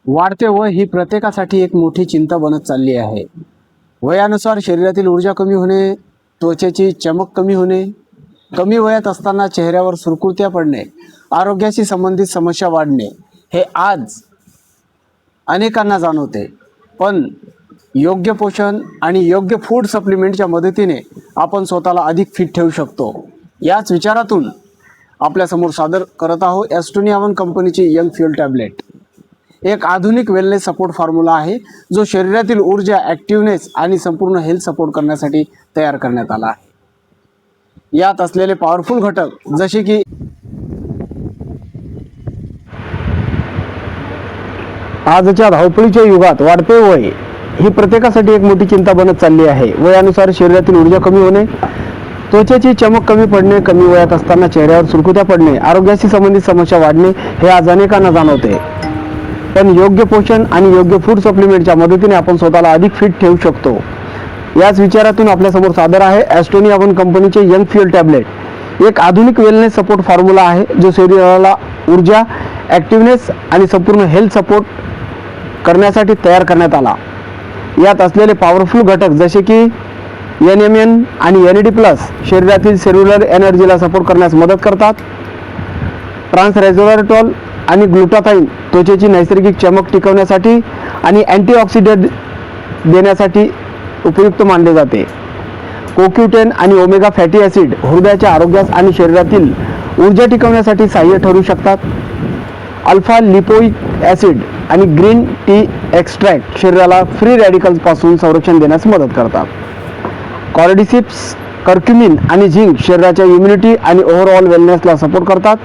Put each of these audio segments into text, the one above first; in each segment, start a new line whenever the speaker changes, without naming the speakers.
वाढते वय ही प्रत्येकासाठी एक मोठी चिंता बनत चालली आहे. वयानुसार शरीरातील ऊर्जा कमी होणे, त्वचेची चमक कमी होणे, कमी वयात असताना चेहऱ्यावर सुरकुत्या पडणे, आरोग्याशी संबंधित समस्या वाढणे हे आज अनेकांना जाणवते. पण योग्य पोषण आणि योग्य फूड सप्लिमेंटच्या मदतीने आपण स्वतःला अधिक फिट ठेवू शकतो. याच विचारातून आपल्यासमोर सादर करत आहोत ॲस्टोनिया कंपनीची यंग फ्युअल टॅबलेट. एक आधुनिक वेलनेस सपोर्ट फॉर्म्युला आहे जो शरीरातील ऊर्जा, ॲक्टिव्हनेस आणि संपूर्ण हेल्थ सपोर्ट करण्यासाठी तयार करण्यात आला आहे. यात असलेले पॉवरफुल घटक जसे की आजच्या धावपळीच्या युगात वाढते वय ही प्रत्येकासाठी एक मोठी चिंता बनत चालली आहे. वयानुसार शरीरातील ऊर्जा कमी होणे, त्वचेची चमक कमी पडणे, कमी वयात असताना चेहऱ्यावर सुरकुत्या पडणे, आरोग्याशी संबंधित समस्या वाढणे हे आज अनेकांना जाणवते. पण योग्य पोषण आणि योग्य फूड सप्लिमेंटच्या मदतीने आपण स्वतःला अधिक फिट ठेवू शकतो. याच विचारातून आपल्यासमोर सादर आहे ॲस्टोनिया कंपनीचे यंग फ्युअल टॅबलेट. एक आधुनिक वेलनेस सपोर्ट फॉर्म्युला आहे जो शरीराला ऊर्जा, ॲक्टिव्हनेस आणि संपूर्ण हेल्थ सपोर्ट करण्यासाठी तयार करण्यात आला. यात असलेले पॉवरफुल घटक जसे की NMN आणि NAD+ शरीरातील सेल्युलर एनर्जीला सपोर्ट करण्यास मदत करतात. ट्रान्सरेझोरेटॉल आणि ग्लुटाथाईन त्वचेची नैसर्गिक चमक टिकवण्यासाठी आणि अँटीऑक्सिडंट देण्यासाठी उपयुक्त मानले जाते. CoQ10 आणि ओमेगा फॅटी ॲसिड हृदयाच्या आरोग्यास आणि शरीरातील ऊर्जा टिकवण्यासाठी सहाय्य ठरू शकतात. अल्फा लिपोइक ॲसिड आणि ग्रीन टी एक्स्ट्रॅक्ट शरीराला फ्री रॅडिकल्सपासून संरक्षण देण्यास मदत करतात. कॉर्डिसिप्स, कर्क्युमिन आणि झिंक शरीराच्या इम्युनिटी आणि ओव्हरऑल वेलनेसला सपोर्ट करतात.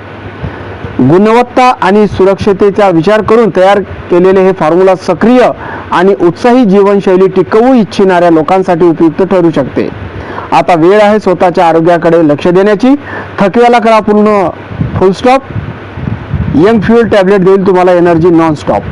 गुणवत्ता आणि सुरक्षिततेचा विचार करून तयार केलेले हे फॉर्म्युला सक्रिय आणि उत्साही जीवनशैली टिकवू इच्छिणाऱ्या लोकांसाठी उपयुक्त ठरू शकते. आता वेळ आहे स्वतःच्या आरोग्याकडे लक्ष देण्याची. थकव्याला करा पूर्ण फुल स्टॉप. यंग फ्युअल टॅबलेट देईल तुम्हाला एनर्जी नॉन स्टॉप.